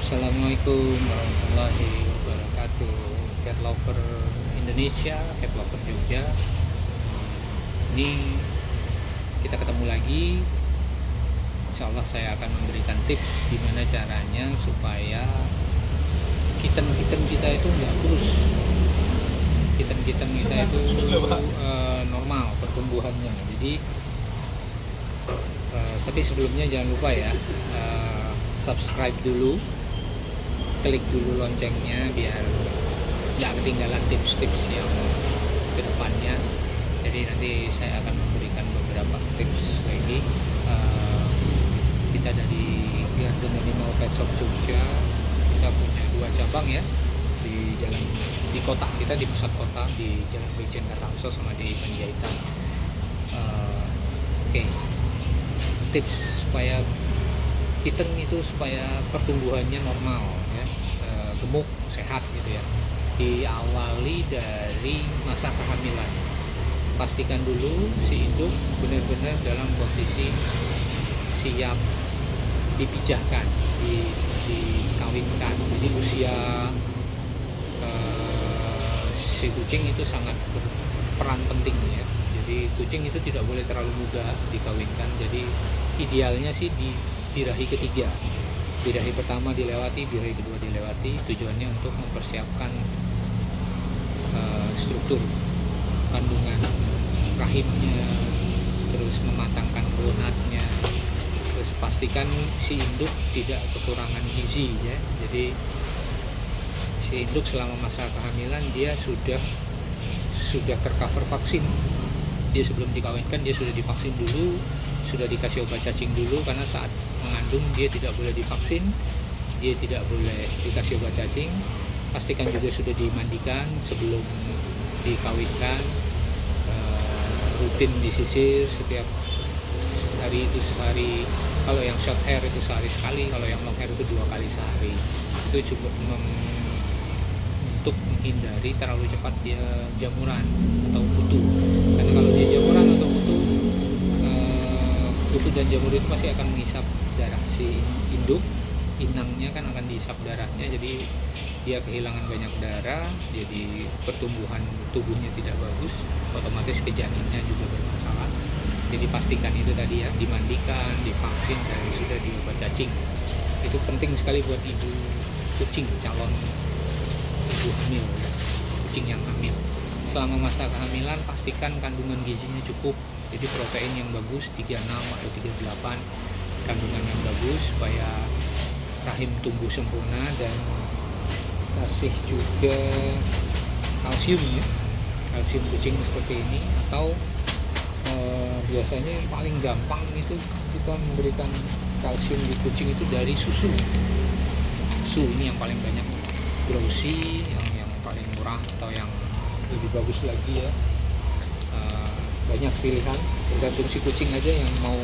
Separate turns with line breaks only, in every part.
Assalamualaikum warahmatullahi wabarakatuh. Cat lover Indonesia, cat lover Jogja. Ini kita ketemu lagi. Insya Allah saya akan memberikan tips gimana caranya supaya kitten-kitten kita itu nggak kurus. Kitten-kitten kita itu normal pertumbuhannya. Jadi tapi sebelumnya jangan lupa ya, subscribe dulu, klik dulu loncengnya biar nggak ketinggalan tips-tips yang kedepannya. Jadi nanti saya akan memberikan beberapa tips lagi. Kita dari Garden Animal Pet Shop Jogja, kita punya 2 cabang ya, di kota kita, di pusat kota, di Jalan Brigjen Katamso sama di Panjaitan. Oke. Tips supaya kitten itu supaya pertumbuhannya normal ya, gemuk, sehat gitu ya. Diawali dari masa kehamilan. Pastikan dulu si induk benar-benar dalam posisi siap dipijahkan, dikawinkan. Jadi usia si kucing itu sangat berperan penting ya. Jadi kucing itu tidak boleh terlalu muda dikawinkan. Jadi idealnya sih di birahi ketiga. Birahi pertama dilewati, birahi kedua dilewati. Tujuannya untuk mempersiapkan struktur kandungan rahimnya, terus mematangkan gonadnya, terus pastikan si induk tidak kekurangan gizi ya. Jadi si induk selama masa kehamilan dia sudah tercover vaksin. Dia sebelum dikawinkan dia sudah divaksin dulu, sudah dikasih obat cacing dulu, karena saat mengandung dia tidak boleh divaksin, dia tidak boleh dikasih obat cacing. Pastikan juga sudah dimandikan sebelum dikawinkan, rutin disisir setiap hari itu sehari. Kalau yang short hair itu sehari sekali, kalau yang long hair itu 2 kali sehari. Itu cukup untuk menghindari terlalu cepat dia jamuran atau kutu. Karena kalau dia jamuran atau kutu dan jamur itu pasti akan menghisap darah si induk. Inangnya kan akan dihisap darahnya, jadi dia kehilangan banyak darah, jadi pertumbuhan tubuhnya tidak bagus, otomatis ke janinnya juga bermasalah. Jadi pastikan itu tadi ya, dimandikan, divaksin, dan sudah diobat cacing. Itu penting sekali buat ibu kucing, calon ibu hamil ya, kucing yang hamil. Selama masa kehamilan pastikan kandungan gizinya cukup. Jadi protein yang bagus 36 atau 38, kandungan yang bagus supaya rahim tumbuh sempurna, dan kasih juga kalsium ya, kalsium kucing seperti ini. Atau biasanya yang paling gampang itu kita memberikan kalsium di kucing itu dari susu. Ini yang paling banyak, Growsi yang paling murah atau yang lebih bagus lagi ya. Banyak pilihan, tergantung si kucing aja yang mau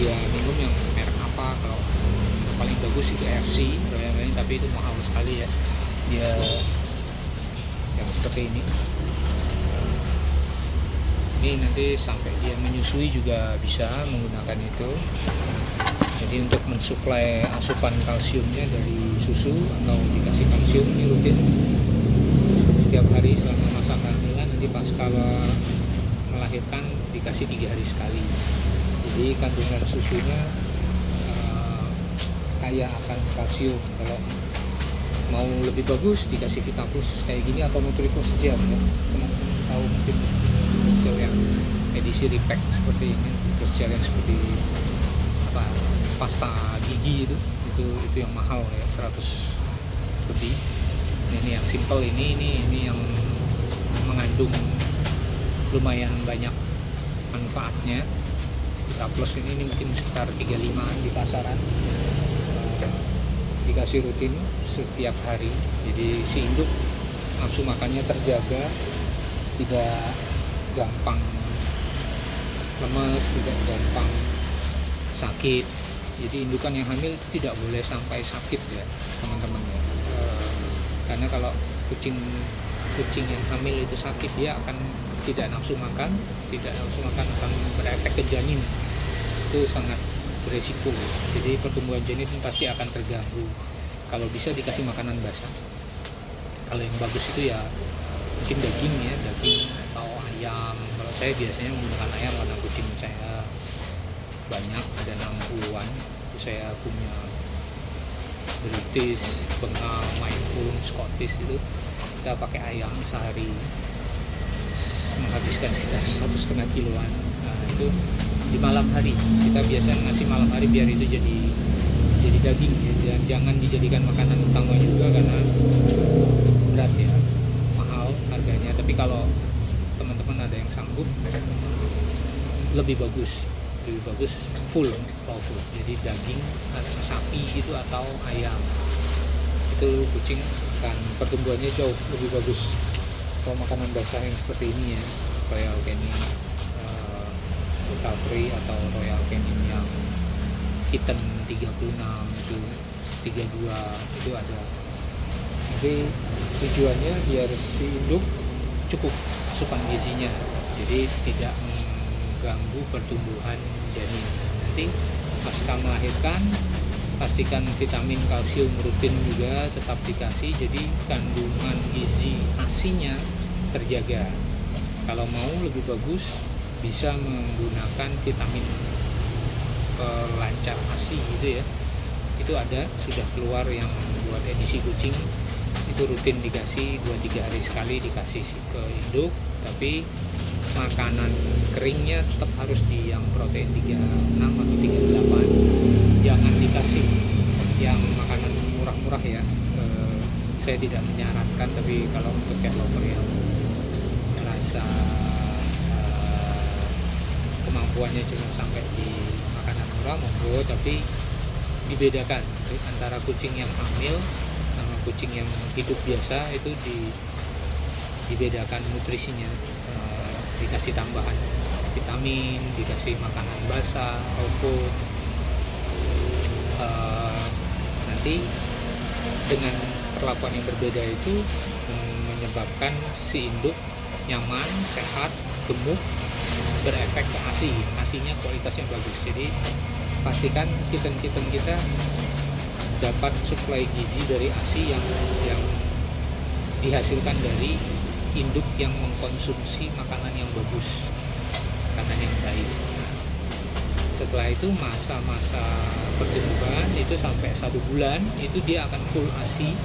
dia minum yang merek apa. Kalau paling bagus itu RC Royal Canin, tapi itu mahal sekali ya, dia yang seperti ini nanti sampai dia menyusui juga bisa menggunakan itu. Jadi untuk mensuplai asupan kalsiumnya dari susu atau dikasih kalsium ini rutin setiap hari selama masa kehamilan. Nanti pas kalau melahirkan dikasih 3 hari sekali. Jadi kandungan susunya kaya akan kalsium. Kalau mau lebih bagus dikasih Vita Plus kayak gini atau Nutriplus Gel ya. Teman-teman tahu mungkin Nutriplus Gel yang edisi repack seperti ini, Nutriplus Gel yang seperti apa, pasta gigi itu yang mahal ya, 100 lebih. Ini yang simple, ini yang mengandung lumayan banyak manfaatnya. Vita Plus ini mungkin sekitar 35an di pasaran. Dikasih rutin setiap hari, jadi si induk nafsu makannya terjaga, tidak gampang lemes, tidak gampang sakit. Jadi indukan yang hamil tidak boleh sampai sakit ya teman-teman ya. Karena kalau kucing yang hamil itu sakit, dia akan tidak nafsu makan akan berefek ke janin. Itu sangat beresiko. Jadi pertumbuhan janin pasti akan terganggu. kalau bisa dikasih makanan basah. Kalau yang bagus itu ya mungkin daging ya, daging atau ayam. Kalau saya biasanya menggunakan ayam karena kucing saya banyak, ada 60-an. Saya punya British, Bengal, Maine Coon, Scottish, itu kita pakai ayam sehari menghabiskan sekitar 1,5 kiloan. Nah, itu di malam hari kita biasanya ngasih malam hari biar itu jadi daging ya, dan jangan dijadikan makanan utama juga karena berat ya, mahal harganya. Tapi kalau teman-teman ada yang sanggup, lebih bagus full raw food, jadi daging sapi gitu atau ayam, itu kucing akan pertumbuhannya jauh lebih bagus. Kalau makanan basah yang seperti ini ya, Royal Canin Recovery atau Royal Canin yang kitten 36 itu 32 itu ada. Jadi tujuannya biar si induk cukup asupan gizinya, jadi tidak mengganggu pertumbuhan janin. Nanti pasca melahirkan pastikan vitamin kalsium rutin juga tetap dikasih, jadi kandungan gizi ASI-nya terjaga. Kalau mau lebih bagus bisa menggunakan vitamin pelancar ASI gitu ya, itu ada sudah keluar yang buat edisi kucing, itu rutin dikasih 2-3 hari sekali dikasih ke induk. Tapi makanan keringnya tetap harus di yang protein 36 atau 38, jangan dikasih yang makanan murah-murah ya. Saya tidak menyarankan, tapi kalau untuk cat lover yang merasa kemampuannya cuma sampai di makanan murah monggo, tapi dibedakan antara kucing yang hamil sama kucing yang hidup biasa, itu dibedakan nutrisinya. Dikasih tambahan vitamin, dikasih makanan basah, raw food. Nanti dengan perlakuan yang berbeda itu menyebabkan si induk nyaman, sehat, gemuk, berefek ke ASI. ASI-nya kualitasnya bagus. Jadi pastikan kitten-kitten kita dapat suplai gizi dari ASI yang dihasilkan dari induk yang mengkonsumsi makanan yang bagus, makanan yang baik. Nah, setelah itu masa-masa pertumbuhan itu sampai 1 bulan itu dia akan full ASI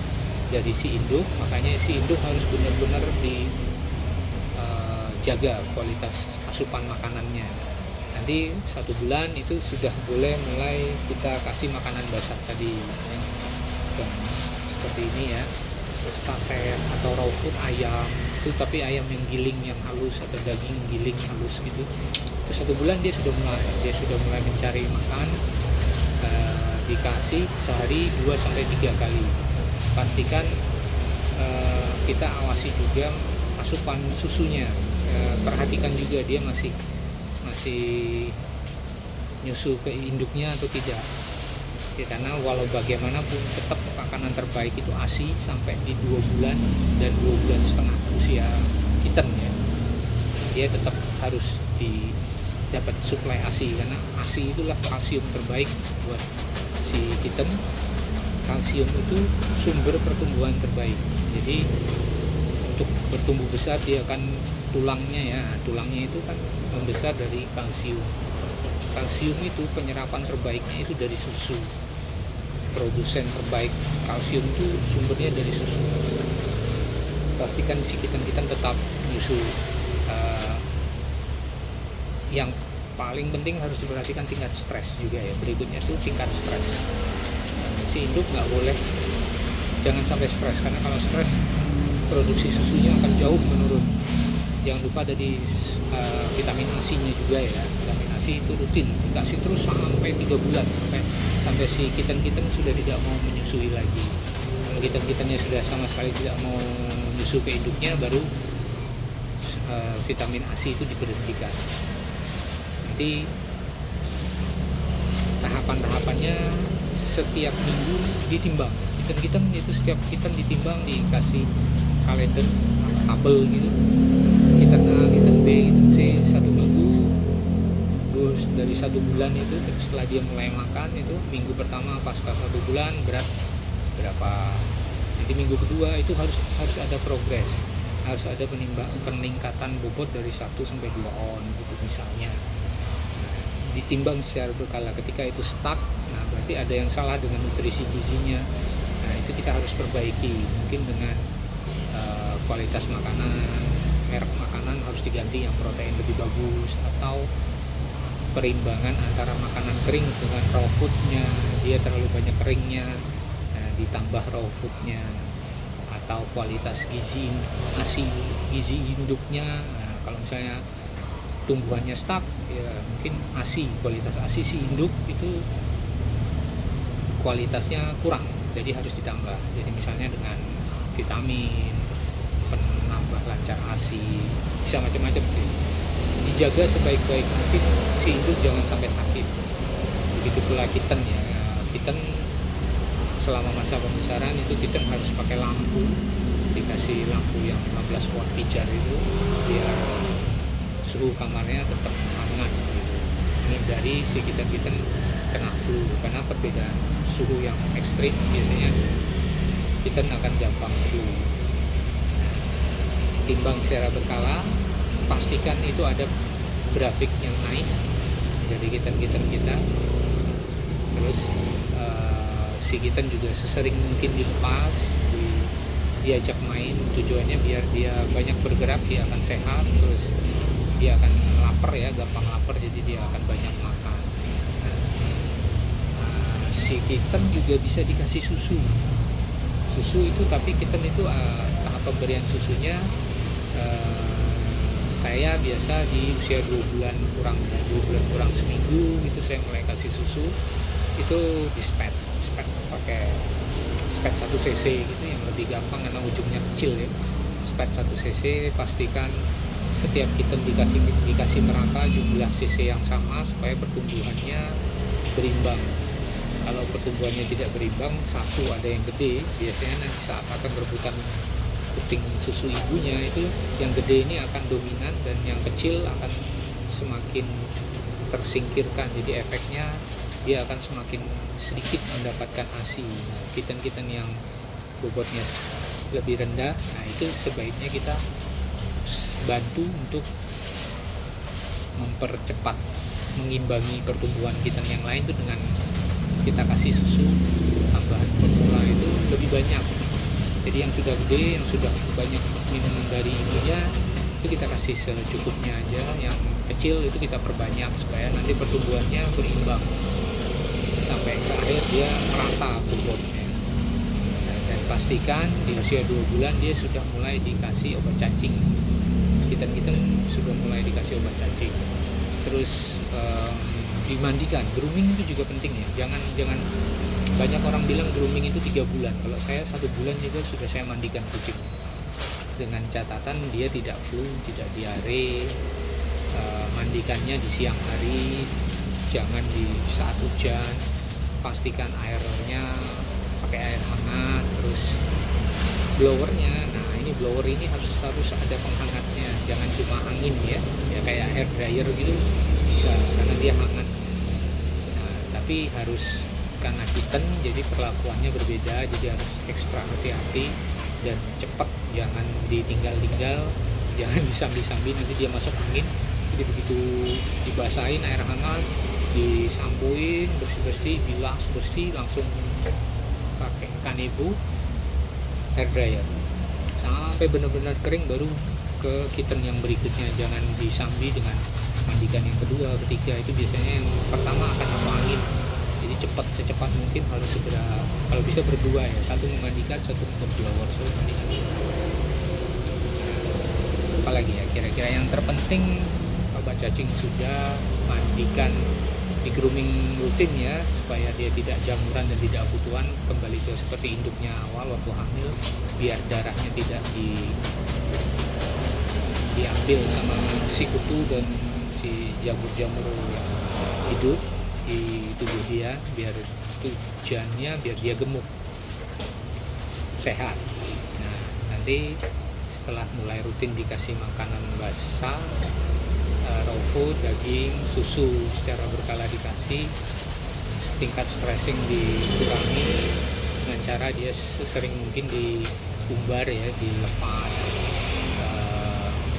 dari si induk. Makanya si induk harus benar-benar dijaga kualitas asupan makanannya. Nanti 1 bulan itu sudah boleh mulai kita kasih makanan basah tadi dan seperti ini ya, saset atau raw food ayam itu, tapi ayam yang giling yang halus atau daging giling halus gitu. Terus 1 bulan dia sudah mulai mencari makan. Dikasih sehari 2-3 kali. Pastikan kita awasi juga asupan susunya. Perhatikan juga dia masih nyusu ke induknya atau tidak ya, karena walau bagaimanapun tetap makanan terbaik itu ASI sampai di 2 bulan dan 2,5 bulan usia kitten ya, dia tetap harus dapat suplai ASI, karena ASI itulah kalsium terbaik buat si kitten. Kalsium itu sumber pertumbuhan terbaik, jadi untuk bertumbuh besar dia akan tulangnya itu kan membesar dari kalsium. Kalsium itu penyerapan terbaiknya itu dari susu. Produsen terbaik kalsium itu sumbernya dari susu. Pastikan si kitten-kitten tetap menyusu. Yang paling penting harus diperhatikan tingkat stres juga ya. Berikutnya itu tingkat stres. Si induk nggak boleh, jangan sampai stres, karena kalau stres produksi susunya akan jauh menurun. Jangan lupa tadi vitamin ASI-nya juga ya. Vitamin ASI itu rutin dikasih terus sampai 3 bulan, sampai si kitten-kitten sudah tidak mau menyusui lagi. Kalau kitten-kittennya sudah sama sekali tidak mau menyusu ke induknya, baru vitamin ASI itu diberhentikan. Nanti tahapan-tahapannya setiap minggu ditimbang. Kitten-kitten itu setiap kitten ditimbang, dikasih kalender tabel gitu, kitten A, kitten B, kitten C 1 minggu. Terus dari 1 bulan itu setelah dia mulai makan, itu minggu pertama pasca 1 bulan berat berapa. Jadi minggu kedua itu harus ada progres, harus ada peningkatan bobot dari 1 sampai 2 on gitu misalnya. Ditimbang secara berkala. Ketika itu stuck, nah berarti ada yang salah dengan nutrisi gizinya. Nah itu kita harus perbaiki, mungkin dengan kualitas makanan, merek makanan harus diganti yang protein lebih bagus, atau perimbangan antara makanan kering dengan raw foodnya, dia terlalu banyak keringnya, nah, ditambah raw foodnya, atau kualitas gizi induknya. Nah, kalau misalnya tumbuhannya stuck, ya mungkin kualitas ASI si induk itu kualitasnya kurang, jadi harus ditambah. Jadi misalnya dengan vitamin, penambah lancar ASI, bisa macam-macam sih. Dijaga sebaik-baik mungkin si induk jangan sampai sakit. Begitu pula kitten ya. Kitten selama masa pembesaran itu kitten harus pakai lampu, dikasih lampu yang 15 watt pijar itu biar suhu kamarnya tetap hangat gitu. Menghindari si kitten kena flu, karena perbedaan suhu yang ekstrim biasanya kitten akan gampang flu. Timbang secara berkala, pastikan itu ada grafik yang naik jadi kitten kita. Terus si kitten juga sesering mungkin dilepas, diajak main, tujuannya biar dia banyak bergerak, dia akan sehat, terus dia akan lapar ya, gampang lapar, jadi dia akan banyak makan. Si kitten juga bisa dikasih susu itu, tapi kitten itu tahap pemberian susunya saya biasa di usia 2 bulan kurang seminggu itu saya mulai kasih susu. Itu di spet pakai spet 1 cc gitu yang lebih gampang karena ujungnya kecil ya. Spet 1 cc, pastikan setiap kitten dikasih merata jumlah cc yang sama supaya pertumbuhannya berimbang. Kalau pertumbuhannya tidak berimbang, satu ada yang gede, biasanya nanti saat akan berebutan puting susu ibunya, itu yang gede ini akan dominan dan yang kecil akan semakin tersingkirkan. Jadi efeknya dia akan semakin sedikit mendapatkan ASI. Nah, kitten yang bobotnya lebih rendah, nah itu sebaiknya kita bantu untuk mempercepat, mengimbangi pertumbuhan kitten yang lain itu dengan kita kasih susu tambahan formula itu lebih banyak. Jadi yang sudah gede, yang sudah banyak minum dari ibunya, itu kita kasih secukupnya aja. Yang kecil itu kita perbanyak supaya nanti pertumbuhannya berimbang sampai ke akhir dia merata bobotnya. Dan pastikan di usia 2 bulan dia sudah mulai dikasih obat cacing. Kitten sudah mulai dikasih obat cacing. Terus dimandikan, grooming itu juga penting ya. Jangan banyak orang bilang grooming itu 3 bulan. Kalau saya 1 bulan juga sudah saya mandikan kucing, dengan catatan dia tidak flu, tidak diare. Mandikannya di siang hari, jangan di saat hujan. Pastikan airnya pakai air hangat. Terus blowernya, nah ini blower ini harus ada penghangatnya, jangan cuma angin ya kayak hair dryer gitu bisa, karena dia hangat. Nah, tapi harus, karena kitten jadi perlakuannya berbeda, jadi harus ekstra hati-hati dan cepat, jangan ditinggal-tinggal, jangan disambi-sambi nanti dia masuk angin. Jadi begitu dibasahin air hangat, disampuin bersih-bersih, bilas bersih, langsung pakai kanebo hair dryer sampai benar-benar kering, baru ke kitten yang berikutnya. Jangan disambi dengan mandikan yang kedua, ketiga. Itu biasanya yang pertama akan masuk angin. Jadi secepat mungkin harus segera, kalau bisa berdua ya, satu memandikan, satu berblower, satu mandikan. Apalagi ya kira-kira yang terpenting, obat cacing sudah, mandikan, di grooming rutin ya supaya dia tidak jamuran dan tidak kutuan. Kembali ke seperti induknya awal waktu hamil, biar darahnya tidak diambil sama si kutu dan si jamur-jamur yang hidup di tubuh dia, biar tujuannya biar dia gemuk sehat. Nah nanti setelah mulai rutin dikasih makanan basah, raw food, daging, susu secara berkala dikasih, tingkat stressing dikurangi dengan cara cara dia sesering mungkin diumbar ya, dilepas,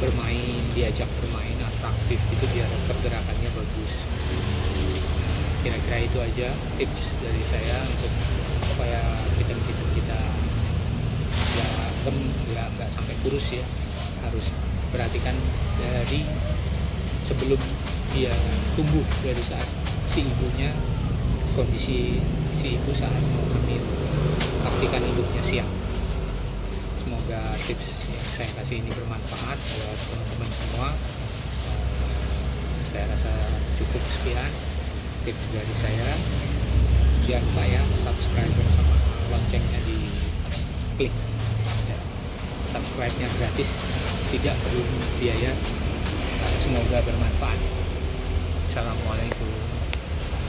bermain, diajak bermain atraktif itu biar pergerakannya bagus. Kira-kira itu aja tips dari saya untuk supaya kita nggak sampai kurus ya. Harus perhatikan dari sebelum dia tumbuh, dari saat si ibunya, kondisi si ibu saat mau hamil, pastikan induknya siap. Semoga tips yang saya kasih ini bermanfaat buat teman-teman semua. Saya rasa cukup sekian tips dari saya. Jangan lupa ya, subscribe sama loncengnya di klik ya. Subscribe-nya gratis, tidak perlu biaya. Semoga bermanfaat. Assalamualaikum.